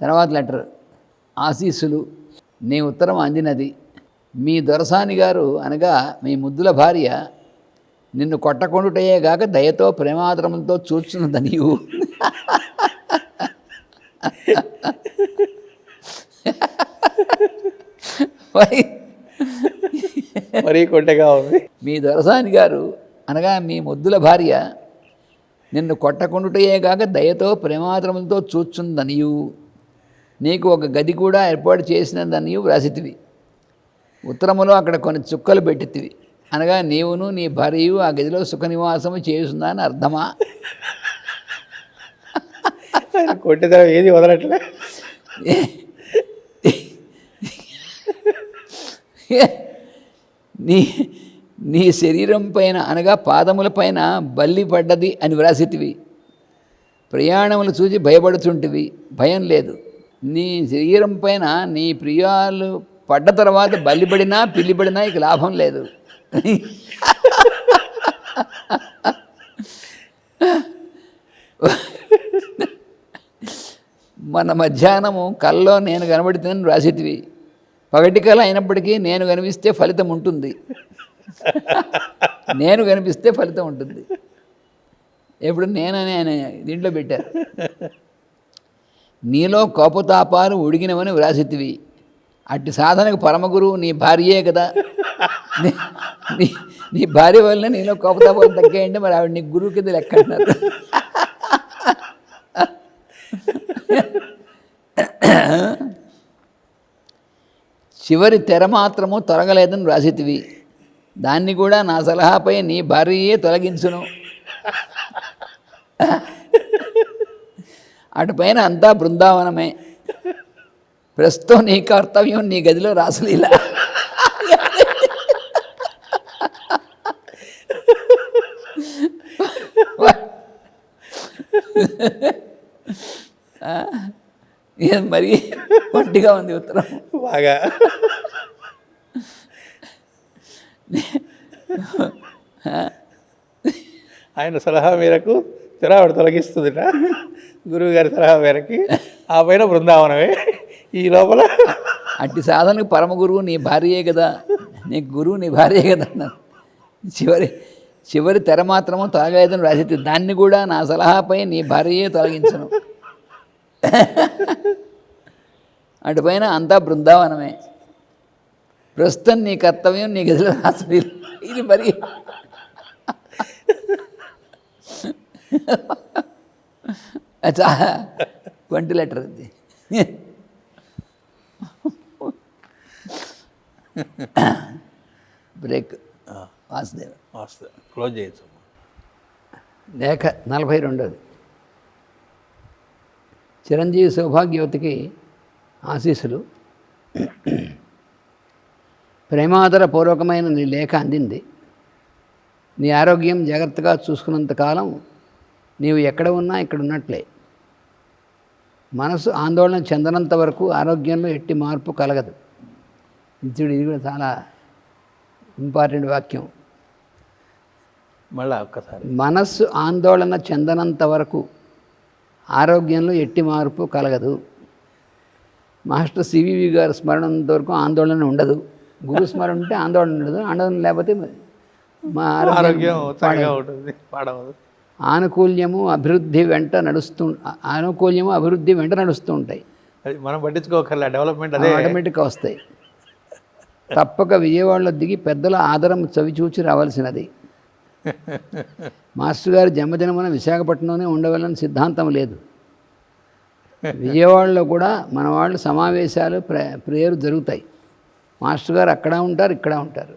తర్వాత లెటర్. ఆశీస్సులు. నీ ఉత్తరం అందినది. మీ దొరసాని గారు అనగా మీ ముద్దుల భార్య నిన్ను కొట్టకొండుటయే గాక దయతో ప్రేమాదరములతో చూచున్నదనియు మరీ కొట్టగా ఉంది. మీ దొరసాని గారు అనగా మీ ముద్దుల భార్య నిన్ను కొట్టకొండుటయే గాక దయతో ప్రేమాదరములతో చూచుందనియు నీకు ఒక గది కూడా ఏర్పాటు చేసినదనియు వ్రాసితివి. ఉత్తరములో అక్కడ కొన్ని చుక్కలు పెట్టితివి. అనగా నీవును నీ భార్యయు ఆ గదిలో సుఖ నివాసము చేస్తుందని అర్థమా? కొట్టిన ఏది వదలట్లే. నీ శరీరం పైన అనగా పాదముల పైన బల్లి పడ్డది అని వ్రాసితివి. ప్రయాణములు చూసి భయపడుతుంటివి. భయం లేదు. నీ శరీరం పైన నీ ప్రియాలు పడ్డ తర్వాత బల్లిపడినా పిల్లిపడినా ఇక లాభం లేదు. మన మధ్యాహ్నము కల్లో నేను కనబడితేనే రాసిటివి. పగటి కళ అయినప్పటికీ నేను కనిపిస్తే ఫలితం ఉంటుంది. నేను కనిపిస్తే ఫలితం ఉంటుంది. ఎప్పుడు నేననే ఆయన దీంట్లో పెట్టారు. నీలో కోపతాపాలు ఉడిగినవని వ్రాసితివి. అట్టి సాధనకు పరమగురువు నీ భార్యే కదా. నీ భార్య వల్ల నీలో కోపతాపాలు తగ్గాయంటే మరి ఆవిడ నీ గురువు కింద లెక్క అంటున్నారు. చివరి తెర మాత్రము తొలగలేదని వ్రాసితివి. దాన్ని కూడా నా సలహాపై నీ భార్యయే తొలగించును. అటుపైన అంతా బృందావనమే. ప్రస్తుతం నీ కర్తవ్యం నీ గదిలో రాసలీల. మరి ఒంటిగా ఉంది ఉత్తరం బాగా. ఆయన సలహా మేరకు తెరావిడ తొలగిస్తుందిట. గురువు గారి సలహా మేరకి ఆ పైన బృందావనమే. ఈ లోపల అట్టి సాధనకు పరమ గురువు నీ భార్యే కదా. నీకు గురువు నీ భార్యే కదా అన్నారు. చివరి తెర మాత్రము తొలగలేదని రాసి దాన్ని కూడా నా సలహాపై నీ భార్యయే తొలగించను. అటుపైన అంతా బృందావనమే. ప్రస్తుతం నీ కర్తవ్యం నీ గదిలో రాసి. ఇది మరి ట్వంటీ లెటర్ అది. బ్రేక్. వాసుదేవ్ క్లోజ్ చేయొచ్చు. లేఖ 42. చిరంజీవి సౌభాగ్యవతికి ఆశీస్సులు. ప్రేమాదరపూర్వకమైన నీ లేఖ అందింది. నీ ఆరోగ్యం జాగ్రత్తగా చూసుకున్నంతకాలం నీవు ఎక్కడ ఉన్నా ఇక్కడ ఉన్నట్లే. మనసు ఆందోళన చెందనంత వరకు ఆరోగ్యంలో ఎట్టి మార్పు కలగదు. ఇది కూడా చాలా ఇంపార్టెంట్ వాక్యం. మళ్ళా ఒక్కసారి. మనస్సు ఆందోళన చెందనంత వరకు ఆరోగ్యంలో ఎట్టి మార్పు కలగదు. మాస్టర్ సివివి గారు స్మరణంత వరకు ఆందోళన ఉండదు. గురు స్మరణ ఉంటే ఆందోళన ఉండదు. ఆందోళన లేకపోతే మా ఆరోగ్యం పాడవదు. ఆనుకూల్యము అభివృద్ధి వెంట నడుస్తూ ఉంటాయి. మనం పట్టించుకోకర్లే. డెవలప్మెంట్ అదే ఆటోమేటిక్గా వస్తాయి. తప్పక విజయవాడలో దిగి పెద్దల ఆదరం చవిచూచి రావాల్సినది. మాస్టర్ గారి జన్మదినమున విశాఖపట్నంలోనే ఉండవాలని సిద్ధాంతం లేదు. విజయవాడలో కూడా మన వాళ్ళు సమావేశాలు ప్రేయర్ జరుగుతాయి. మాస్టర్ గారు అక్కడ ఉంటారు, ఇక్కడ ఉంటారు.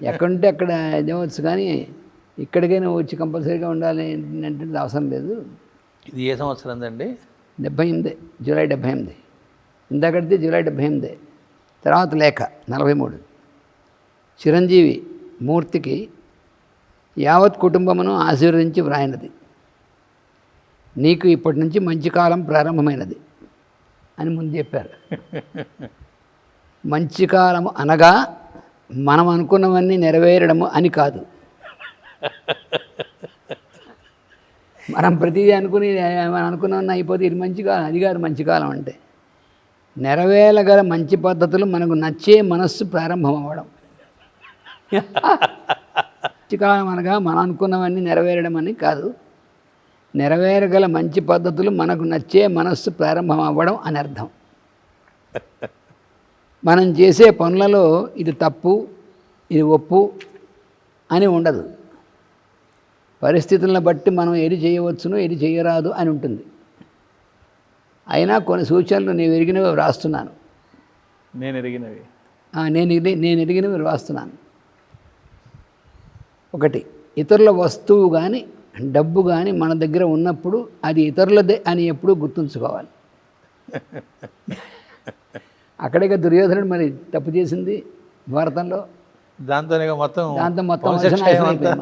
ఎక్కడుంటే అక్కడ ఇదేవచ్చు. కానీ ఇక్కడికైనా వచ్చి కంపల్సరీగా ఉండాలి అంటే అవసరం లేదు. ఇది ఏ సంవత్సరం అండి? 78 జూలై 78. ఇందాకడితే జూలై 78. తర్వాత లేఖ 43. చిరంజీవి మూర్తికి యావత్ కుటుంబమును ఆశీర్వదించి వ్రాయినది. నీకు ఇప్పటి నుంచి మంచి కాలం ప్రారంభమైనది అని ముందు చెప్పారు. మంచి కాలము అనగా మనం అనుకున్నవన్నీ నెరవేరడము అని కాదు. మనం ప్రతిదీ అనుకుని మనం అనుకున్నవన్నీ అయిపోతే ఇది మంచి కాలం, అది కాదు మంచి కాలం అంటే. నెరవేరగల మంచి పద్ధతులు మనకు నచ్చే మనస్సు ప్రారంభం అవ్వడం. మంచి కాలం అనగా మనం అనుకున్నవన్నీ నెరవేరడం అని కాదు. నెరవేరగల మంచి పద్ధతులు మనకు నచ్చే మనస్సు ప్రారంభం అవ్వడం అని అర్థం. మనం చేసే పనులలో ఇది తప్పు, ఇది ఒప్పు అని ఉండదు. పరిస్థితులను బట్టి మనం ఏది చేయవచ్చును, ఏది చేయరాదు అని ఉంటుంది. అయినా కొన్ని సూచనలు నేను ఎరిగినవి వ్రాస్తున్నాను. నేను ఎరిగినవి నేను ఎరిగినవి వ్రాస్తున్నాను. 1, ఇతరుల వస్తువు కానీ డబ్బు కానీ మన దగ్గర ఉన్నప్పుడు అది ఇతరులదే అని ఎప్పుడూ గుర్తుంచుకోవాలి. అక్కడే దుర్యోధనుడు మరి తప్పు చేసింది భారతంలో. దాంతో మొత్తం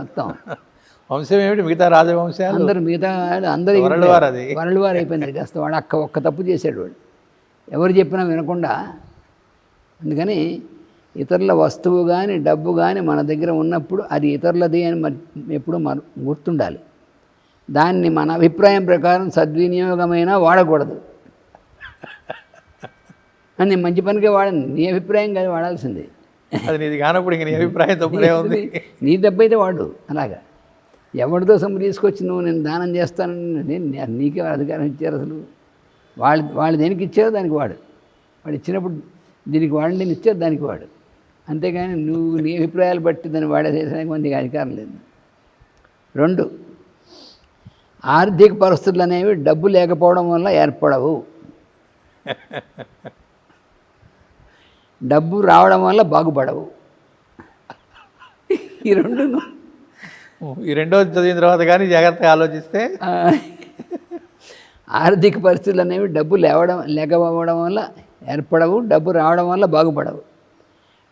మొత్తం వంశం ఏమిటి, మిగతా రాజవంశాలు అందరూ వరల్డ్ అయిపోయింది. కాస్త వాడు ఒక్క తప్పు చేశాడు. వాడు ఎవరు చెప్పినా వినకుండా. అందుకని ఇతరుల వస్తువు కానీ డబ్బు కానీ మన దగ్గర ఉన్నప్పుడు అది ఇతరులది అని ఎప్పుడు గుర్తుండాలి. దాన్ని మన అభిప్రాయం ప్రకారం సద్వినియోగమైనా వాడకూడదు. అని మంచి పనికే వాడండి, నీ అభిప్రాయం కాదు వాడాల్సింది. అది నీది కానప్పుడు ఇంక నీ అభిప్రాయం తప్పుడే ఉంది. నీ దెబ్బైతే వాడు. అలాగా ఎవరితో సొమ్ము తీసుకొచ్చి నువ్వు నేను దానం చేస్తానని నీకే అధికారం ఇచ్చారు. అసలు వాళ్ళు దేనికి ఇచ్చారో దానికి వాడు ఇచ్చినప్పుడు దీనికి వాడు నేను ఇచ్చారు దానికి వాడు. అంతేగాని నువ్వు నీ అభిప్రాయాలు బట్టి దాన్ని వాడేసేసరికి మందికి అధికారం లేదు. 2, ఆర్థిక పరిస్థితులు అనేవి డబ్బు లేకపోవడం వల్ల ఏర్పడవు, డబ్బు రావడం వల్ల బాగుపడవు. ఈ రెండోది చదివిన తర్వాత కానీ జాగ్రత్తగా ఆలోచిస్తే ఆర్థిక పరిస్థితులు అనేవి డబ్బు లేకపోవడం వల్ల ఏర్పడవు, డబ్బు రావడం వల్ల బాగుపడవు.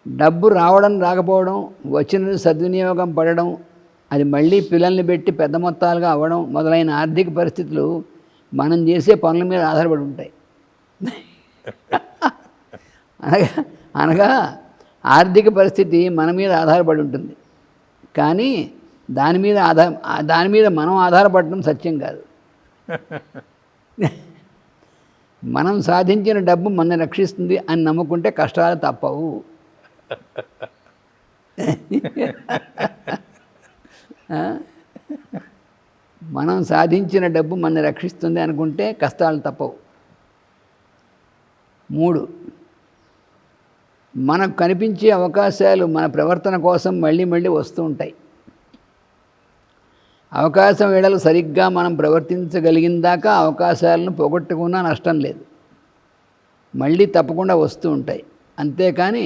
డబ్బు రావడం రాకపోవడం, వచ్చిన సద్వినియోగం పడడం, అది మళ్ళీ పిల్లల్ని పెట్టి పెద్ద మొత్తాలుగా అవ్వడం మొదలైన ఆర్థిక పరిస్థితులు మనం చేసే పనుల మీద ఆధారపడి ఉంటాయి. అనగా ఆర్థిక పరిస్థితి మన మీద ఆధారపడి ఉంటుంది, కానీ దాని మీద మనం ఆధారపడటం సత్యం కాదు. మనం సాధించిన డబ్బు మనల్ని రక్షిస్తుంది అని నమ్ముకుంటే కష్టాలు తప్పవు. మనం సాధించిన డబ్బు మనల్ని రక్షిస్తుంది అనుకుంటే కష్టాలు తప్పవు. 3, మనకు కనిపించే అవకాశాలు మన ప్రవర్తన కోసం మళ్ళీ వస్తూ ఉంటాయి. అవకాశం వేళలు సరిగ్గా మనం ప్రవర్తించగలిగిందాకా అవకాశాలను పోగొట్టుకున్నా నష్టం లేదు, మళ్ళీ తప్పకుండా వస్తూ ఉంటాయి. అంతేకాని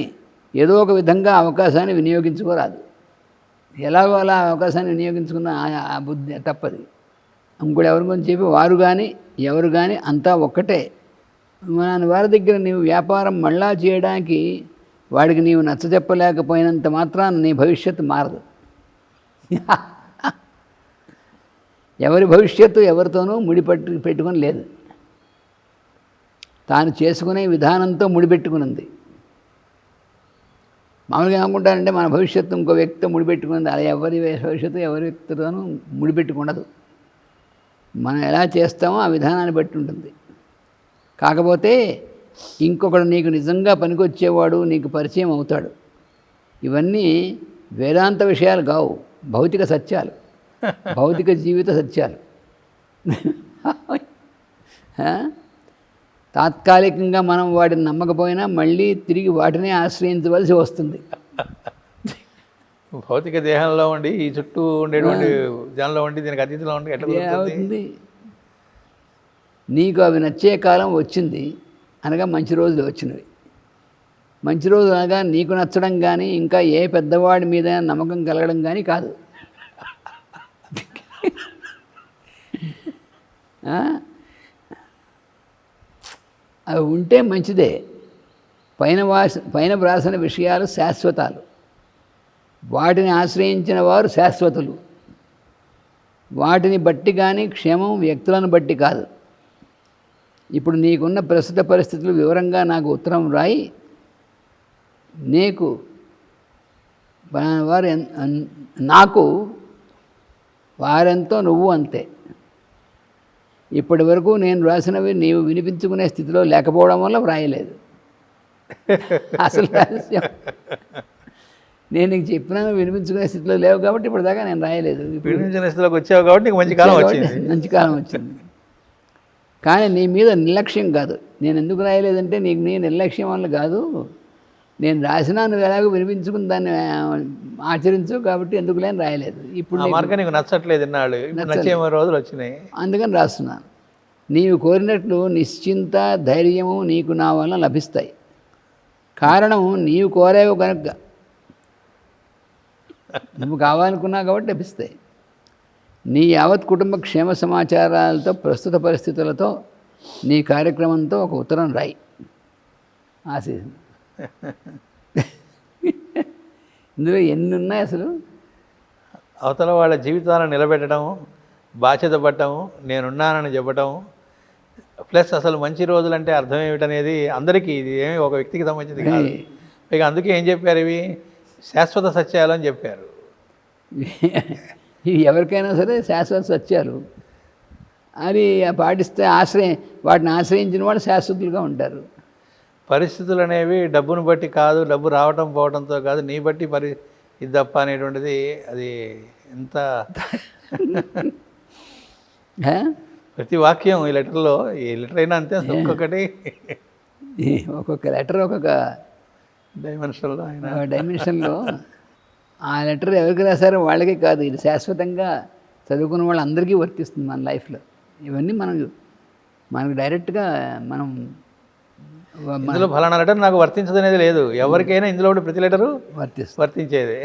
ఏదో ఒక విధంగా అవకాశాన్ని వినియోగించుకోరాదు. ఎలాగో అలా అవకాశాన్ని వినియోగించుకున్న ఆ బుద్ధి తప్పది. ఇంకోటి ఎవరి గురించి చెప్పి వారు కానీ ఎవరు కానీ అంతా ఒక్కటే. మన వారి దగ్గర నీవు వ్యాపారం మళ్ళా చేయడానికి వాడికి నీవు నచ్చజెప్పలేకపోయినంత మాత్రాన నీ భవిష్యత్తు మారదు. ఎవరి భవిష్యత్తు ఎవరితోనూ పెట్టుకొని లేదు, తాను చేసుకునే విధానంతో ముడిపెట్టుకున్నది. మామూలుగా ఏమనుకుంటారంటే మన భవిష్యత్తు ఇంకో వ్యక్తితో ముడిపెట్టుకున్నది. అలా ఎవరి భవిష్యత్తు ఎవరి వ్యక్తితోనూ ముడిపెట్టుకున్నదు. మనం ఎలా చేస్తామో ఆ విధానాన్ని బట్టి ఉంటుంది. కాకపోతే ఇంకొకడు నీకు నిజంగా పనికొచ్చేవాడు నీకు పరిచయం అవుతాడు. ఇవన్నీ వేదాంత విషయాలు కావు, భౌతిక సత్యాలు, భౌతిక జీవిత సత్యాలు. తాత్కాలికంగా మనం వాటిని నమ్మకపోయినా మళ్ళీ తిరిగి వాటినే ఆశ్రయించవలసి వస్తుంది. భౌతిక దేహంలో ఉండి ఈ చుట్టూ ఉండేటువంటి జనంలో ఉండి దీనికి అతీతంలో ఉండి ఎట్లా అవుతుంది. నీకు అవి నచ్చే కాలం వచ్చింది అనగా మంచి రోజులు వచ్చినవి. మంచి రోజులు అనగా నీకు నచ్చడం కానీ ఇంకా ఏ పెద్దవాడి మీద నమ్మకం కలగడం కానీ కాదు. ఆ? అవి ఉంటే మంచిదే. పైన వ్రాసిన విషయాలు శాశ్వతాలు, వాటిని ఆశ్రయించిన వారు శాశ్వతులు. వాటిని బట్టి కానీ క్షేమం వ్యక్తులను బట్టి కాదు. ఇప్పుడు నీకున్న ప్రస్తుత పరిస్థితులు వివరంగా నాకు ఉత్తరం రాయి. నీకు వారు నాకు వారెంతో నువ్వు అంతే. ఇప్పటి వరకు నేను రాసినవి నీవు వినిపించుకునే స్థితిలో లేకపోవడం వల్ల వ్రాయలేదు. అసలు రహస్యం నేను నీకు చెప్పినాను, వినిపించుకునే స్థితిలో లేవు కాబట్టి ఇప్పటిదాకా నేను రాయలేదు. వినిపించుకునే స్థితిలోకి వచ్చావు కాబట్టి నీకు మంచి కాలం వచ్చింది. మంచి కాలం వచ్చింది. కానీ నీ మీద నిర్లక్ష్యం కాదు. నేను ఎందుకు రాయలేదంటే నీకు నీ నిర్లక్ష్యం వల్ల కాదు. నేను రాసినా నువ్వు ఎలాగో వినిపించుకుని దాన్ని ఆచరించు కాబట్టి ఎందుకు లేని రాయలేదు. ఇప్పుడు మార్గం నీకు నచ్చట్లేదు, ఇన్నాళ్ళు నచ్చే రోజులు వచ్చినాయి, అందుకని రాస్తున్నాను. నీవు కోరినట్లు నిశ్చింత ధైర్యము నీకు నా వల్ల లభిస్తాయి. కారణం నీవు కోరేవు కనుక, నువ్వు కావాలనుకున్నావు కాబట్టి లభిస్తాయి. నీ యావత్ కుటుంబ క్షేమ సమాచారాలతో, ప్రస్తుత పరిస్థితులతో, నీ కార్యక్రమంతో ఒక ఉత్తరం రాయి. ఆశీస్. ఇందులో ఎన్ని ఉన్నాయి అసలు. అవతల వాళ్ళ జీవితాలను నిలబెట్టడం, బాధ్యత పడటం, నేనున్నానని చెప్పటం, ప్లస్ అసలు మంచి రోజులంటే అర్థం ఏమిటనేది అందరికీ, ఇది ఏమి ఒక వ్యక్తికి సంబంధించింది కాదు. ఇక అందుకే ఏం చెప్పారు, ఇవి శాశ్వత సత్యాలు అని చెప్పారు. ఇవి ఎవరికైనా సరే శాశ్వత సత్యాలు అని పాటిస్తే వాటిని ఆశ్రయించిన వాళ్ళు శాశ్వతులుగా ఉంటారు. పరిస్థితులు అనేవి డబ్బును బట్టి కాదు, డబ్బు రావటం పోవడంతో కాదు, నీ బట్టి ఇది తప్ప అనేటువంటిది అది ఎంత ప్రతి వాక్యం ఈ లెటర్లో, ఈ లెటర్ అయినా అంతే, ఒక్కొక్క లెటర్ ఒక్కొక్క డైమెన్షన్లో ఆ లెటర్ ఎవరికి రాశారో వాళ్ళకే కాదు, ఇది శాశ్వతంగా చదువుకున్న వాళ్ళందరికీ వర్తిస్తుంది మన లైఫ్లో. ఇవన్నీ మనకు డైరెక్ట్గా మనం ఇందులో ఫలానా లెటర్ నాకు వర్తించదు అనేది లేదు. ఎవరికైనా ఇందులో ప్రతి లెటరు వర్తించేదే.